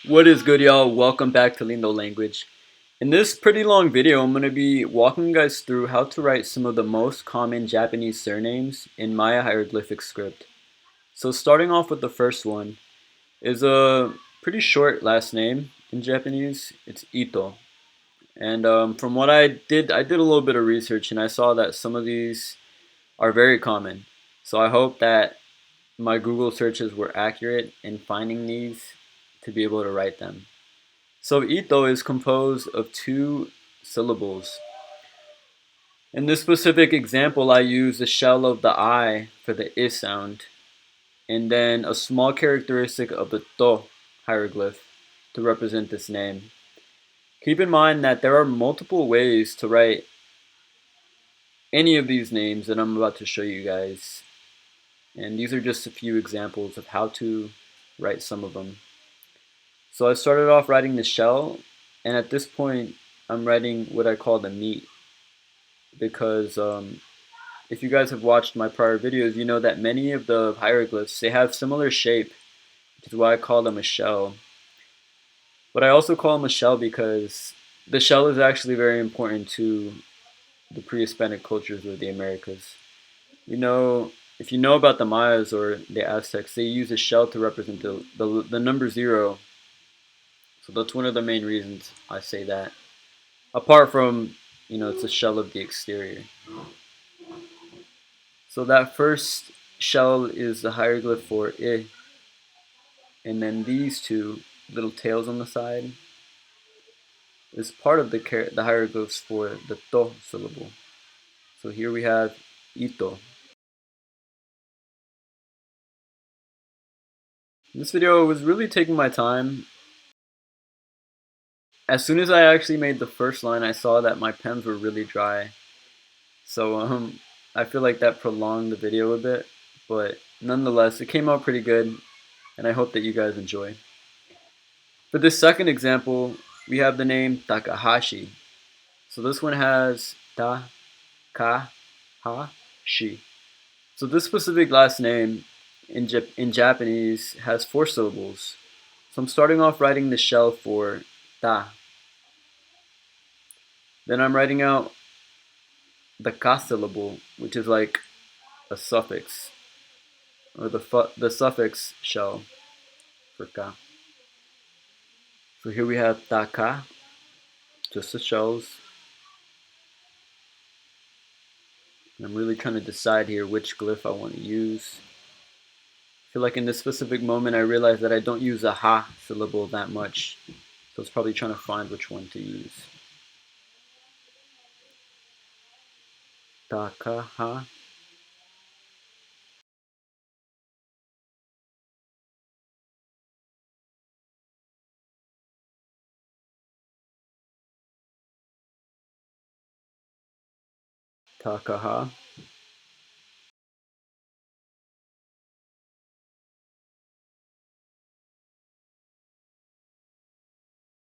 What is good, y'all? Welcome back to Lindo Language. In this pretty long video, I'm going to be walking you guys through how to write some of the most common Japanese surnames in Maya hieroglyphic script. So starting off with the first one is a pretty short last name in Japanese. It's Ito. And from what I did a little bit of research and I saw that some of these are very common. So I hope that my Google searches were accurate in finding these to be able to write them. So ito is composed of two syllables. In this specific example, I use the shell of the I for the I sound, and then a small characteristic of the to hieroglyph to represent this name. Keep in mind that there are multiple ways to write any of these names that I'm about to show you guys. And these are just a few examples of how to write some of them. So I started off writing the shell, and at this point, I'm writing what I call the meat because if you guys have watched my prior videos, you know that many of the hieroglyphs, they have similar shape, which is why I call them a shell. But I also call them a shell because the shell is actually very important to the prehispanic cultures of the Americas. You know, if you know about the Mayas or the Aztecs, they use a shell to represent the number zero. So that's one of the main reasons I say that. Apart from, it's a shell of the exterior. So that first shell is the hieroglyph for I, and then these two little tails on the side is part of the hieroglyphs for the to syllable. So here we have ito. This video was really taking my time. As soon as I actually made the first line, I saw that my pens were really dry. So I feel like that prolonged the video a bit, but nonetheless, it came out pretty good, and I hope that you guys enjoy. For this second example, we have the name Takahashi. So this one has Takahashi. So this specific last name in Japanese has four syllables. So I'm starting off writing the shell for ta. Then I'm writing out the ka syllable, which is like a suffix, or the suffix shell for ka. So here we have taka, just the shells. I'm really trying to decide here which glyph I want to use. I feel like in this specific moment I realized that I don't use a ha syllable that much. So it's probably trying to find which one to use. Takaha. Takaha.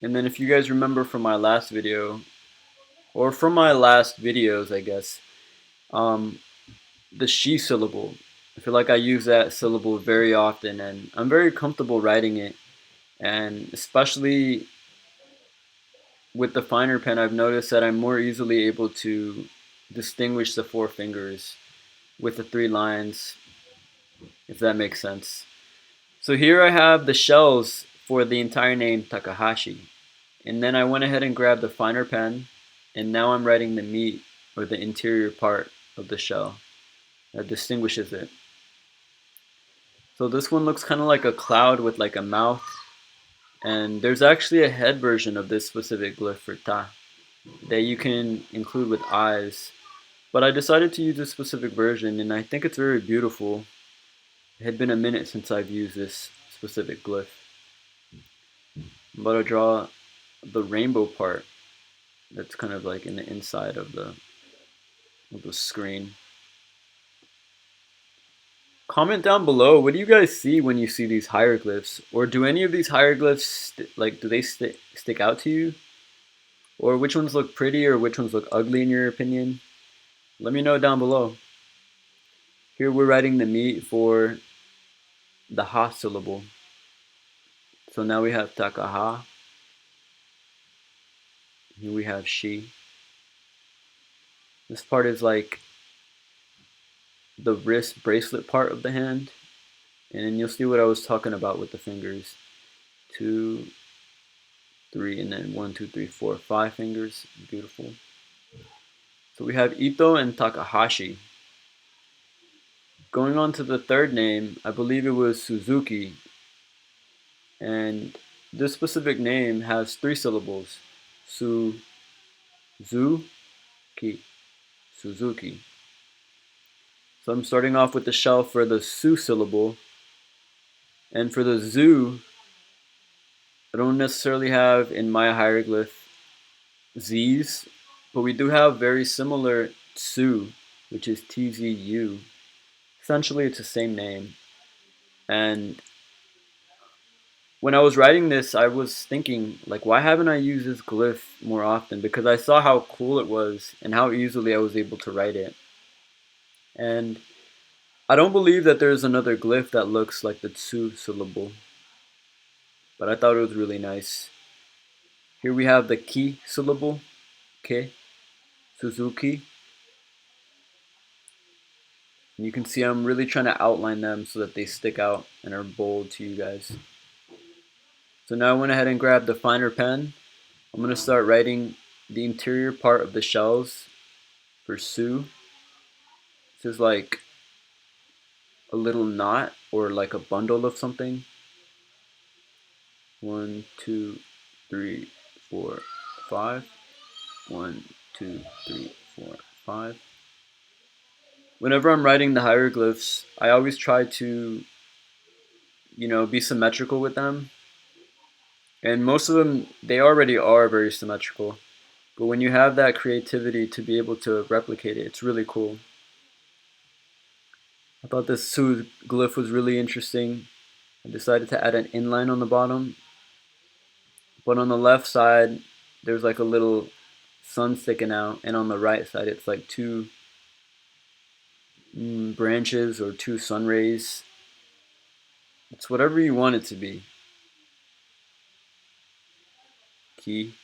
And then if you guys remember from my last video, or from my last videos, I guess, um, the she syllable. I feel like I use that syllable very often, and I'm very comfortable writing it. And especially with the finer pen, I've noticed that I'm more easily able to distinguish the four fingers with the three lines, if that makes sense. So here I have the shells for the entire name Takahashi. And then I went ahead and grabbed the finer pen, and now I'm writing the meat, or the interior part of the shell that distinguishes it. So this one looks kind of like a cloud with like a mouth, and there's actually a head version of this specific glyph for ta that you can include with eyes. But I decided to use this specific version, and I think it's very beautiful. It had been a minute since I've used this specific glyph. I'm about to draw the rainbow part that's kind of like in the inside of the screen. Comment down below, what do you guys see when you see these hieroglyphs? Or do any of these hieroglyphs, do they stick out to you? Or which ones look pretty or which ones look ugly in your opinion? Let me know down below. Here we're writing the meat for the ha syllable. So now we have Takaha. Here we have she. This part is like the wrist bracelet part of the hand. And then you'll see what I was talking about with the fingers. 2, 3, and then 1, 2, 3, 4, 5 fingers. Beautiful. So we have Ito and Takahashi. Going on to the third name, I believe it was Suzuki. And this specific name has 3 syllables. Suzuki. Suzuki. So I'm starting off with the shell for the su syllable. And for the zu, I don't necessarily have in Maya hieroglyph z's, but we do have very similar tsu, which is tzu. Essentially, it's the same name. And when I was writing this, I was thinking, like, why haven't I used this glyph more often? Because I saw how cool it was and how easily I was able to write it. And I don't believe that there's another glyph that looks like the tsu syllable, but I thought it was really nice. Here we have the ki syllable, ke, Suzuki. And you can see I'm really trying to outline them so that they stick out and are bold to you guys. So now I went ahead and grabbed the finer pen. I'm going to start writing the interior part of the shells for Su. This is like a little knot or like a bundle of something. 1, 2, 3, 4, 5. 1, 2, 3, 4, 5. Whenever I'm writing the hieroglyphs, I always try to, be symmetrical with them. And most of them, they already are very symmetrical. But when you have that creativity to be able to replicate it, it's really cool. I thought this Su glyph was really interesting. I decided to add an inline on the bottom. But on the left side, there's like a little sun sticking out. And on the right side, it's like 2 branches or 2 sun rays. It's whatever you want it to be. Ki.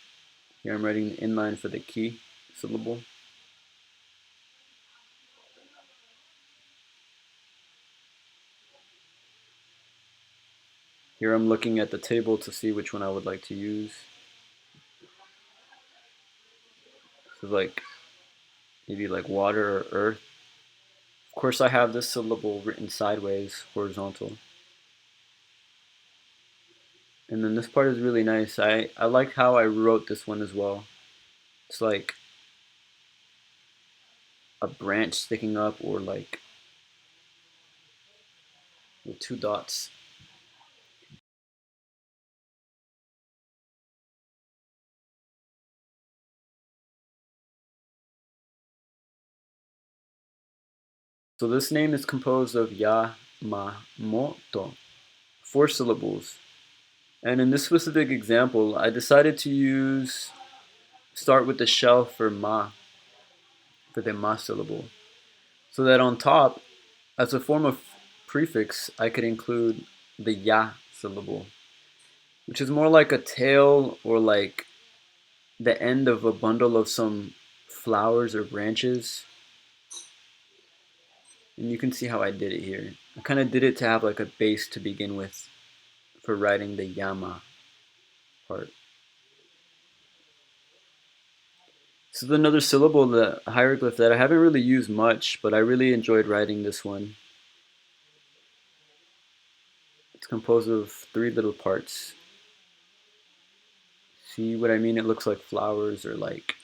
Here I'm writing the inline for the ki syllable. Here I'm looking at the table to see which one I would like to use. So like maybe like water or earth. Of course I have this syllable written sideways, horizontal. And then this part is really nice. I like how I wrote this one as well. It's like a branch sticking up or like with 2 dots. So this name is composed of Yamamoto, 4 syllables. And in this specific example, I decided to start with the shell for for the ma syllable. So that on top, as a form of prefix, I could include the ya syllable, which is more like a tail or like the end of a bundle of some flowers or branches. And you can see how I did it here. I kind of did it to have like a base to begin with for writing the yama part. This is another syllable, the hieroglyph that I haven't really used much, but I really enjoyed writing this one. It's composed of 3 little parts. See what I mean? It looks like flowers or like...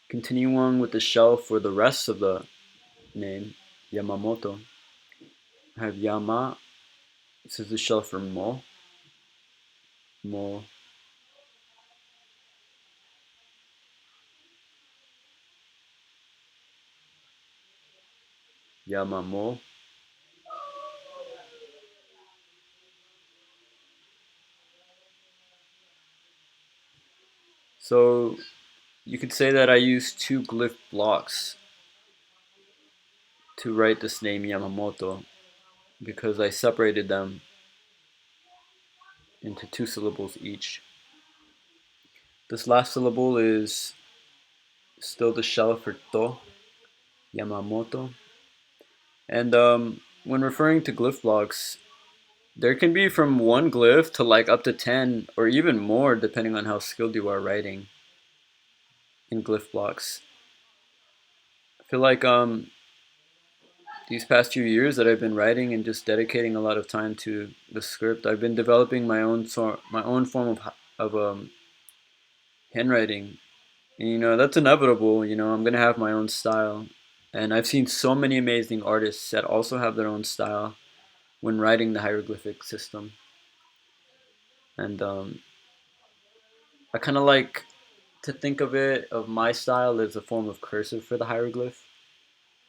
Continue on with the shell for the rest of the name, Yamamoto. I have Yama. This is the shell for Mo. Mo. Yamamo. So you could say that I used 2 glyph blocks to write this name Yamamoto. because I separated them into 2 syllables each. This last syllable is still the shell for to, Yamamoto. And when referring to glyph blocks, there can be from 1 glyph to like up to 10 or even more depending on how skilled you are writing in glyph blocks. I feel like these past few years that I've been writing and just dedicating a lot of time to the script, I've been developing my own form of handwriting. And that's inevitable. I'm gonna have my own style, and I've seen so many amazing artists that also have their own style when writing the hieroglyphic system. And I kind of like to think of my style as a form of cursive for the hieroglyph,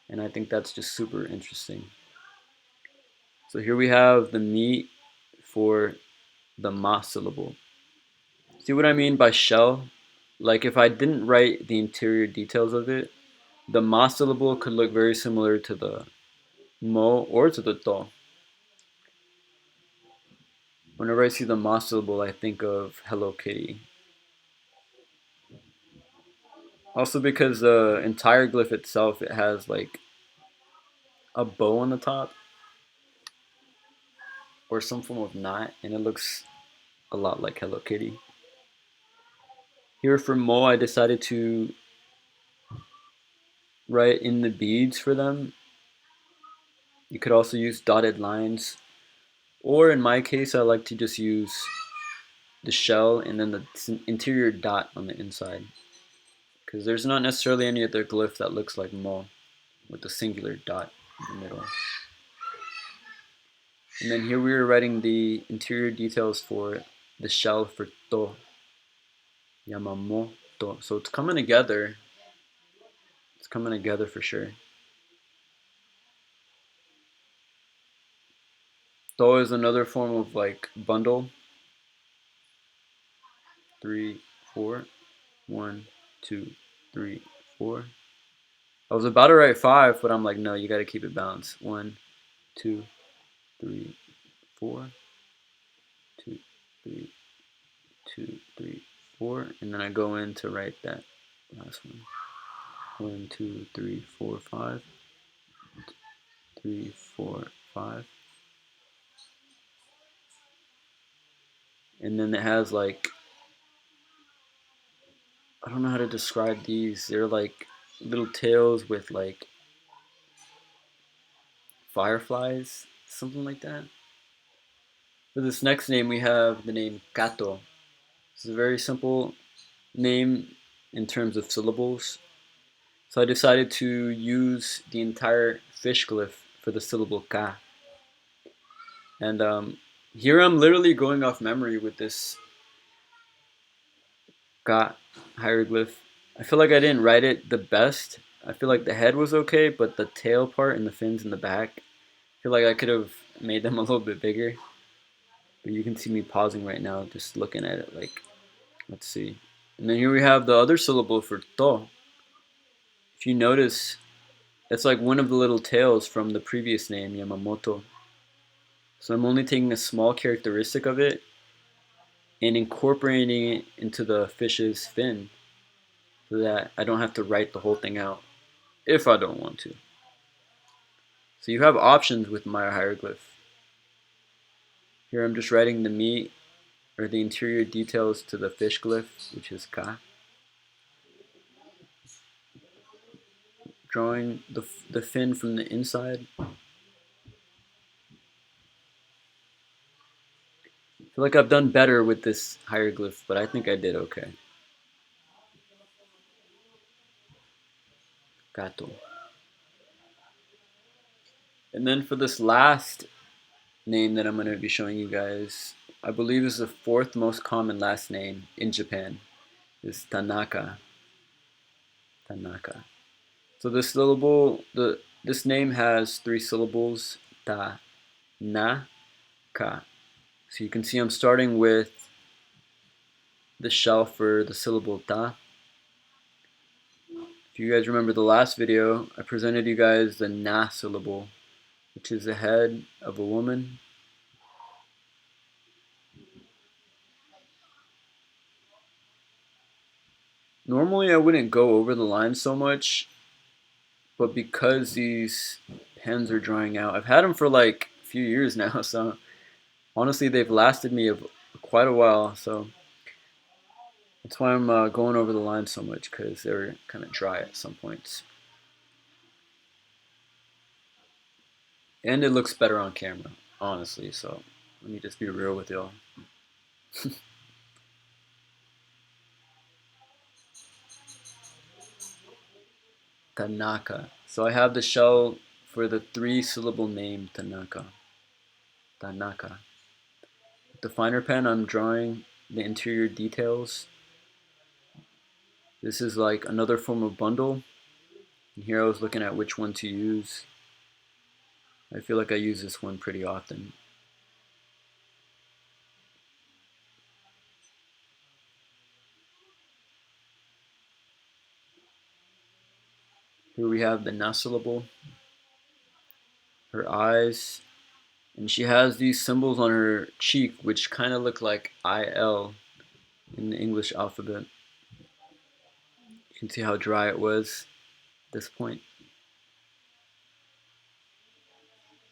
and I think that's just super interesting. So here we have the meat for the ma syllable. See what I mean by shell? Like if I didn't write the interior details of it, the ma syllable could look very similar to the mo or to the to. Whenever I see the ma syllable, I think of Hello Kitty. Also because the entire glyph itself, it has like a bow on the top or some form of knot, and it looks a lot like Hello Kitty. Here for mo, I decided to write in the beads for them. You could also use dotted lines, or in my case, I like to just use the shell and then the interior dot on the inside, because there's not necessarily any other glyph that looks like mo with the singular dot in the middle. And then here we are writing the interior details for the shell for to, Yamamoto. So it's coming together. It's coming together for sure. To is another form of like bundle. 3, 4, 1, 2, 3, 4. I was about to write 5, but I'm like, no, you got to keep it balanced. 1, 2, 3, 4, 2, 3, 2, 3, 4, and then I go in to write that last one. 1, 2, 3, 4, 5, 3, 4, 5, and then it has like, I don't know how to describe these. They're like little tails with like fireflies, something like that. For this next name, we have the name Kato. It's a very simple name in terms of syllables. So I decided to use the entire fish glyph for the syllable ka. And here I'm literally going off memory with this ka hieroglyph. I feel like I didn't write it the best. I feel like the head was okay, but the tail part and the fins in the back, I feel like I could have made them a little bit bigger. But you can see me pausing right now, just looking at it like, let's see. And then here we have the other syllable for to. If you notice, it's like one of the little tails from the previous name, Yamamoto. So I'm only taking a small characteristic of it and incorporating it into the fish's fin so that I don't have to write the whole thing out if I don't want to. So you have options with Maya Hieroglyph. Here I'm just writing the meat or the interior details to the fish glyph, which is ka. Drawing the fin from the inside. I feel like I've done better with this hieroglyph, but I think I did okay. Kato. And then for this last name that I'm going to be showing you guys, I believe is the 4th most common last name in Japan, is Tanaka. Tanaka. So this name has 3 syllables, ta, na, ka. So you can see I'm starting with the shell for the syllable ta. If you guys remember the last video, I presented you guys the na syllable which is the head of a woman. Normally I wouldn't go over the line so much, but because these pens are drying out, I've had them for like a few years now, so honestly they've lasted me quite a while, so that's why I'm going over the line so much, because they're kind of dry at some points. And it looks better on camera, honestly, so let me just be real with y'all. Tanaka. So I have the shell for the 3-syllable name Tanaka. Tanaka. With the finer pen, I'm drawing the interior details. This is like another form of bundle. And here I was looking at which one to use. I feel like I use this one pretty often. Here we have the na syllable, her eyes, and she has these symbols on her cheek which kind of look like IL in the English alphabet. You can see how dry it was at this point.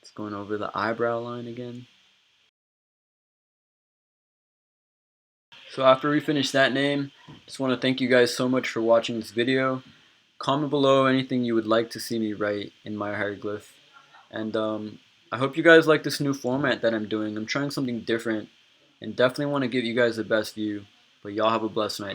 It's going over the eyebrow line again. So after we finish that name, just want to thank you guys so much for watching this video. Comment below anything you would like to see me write in Maya Hieroglyph. And I hope you guys like this new format that I'm doing. I'm trying something different and definitely want to give you guys the best view. But y'all have a blessed night.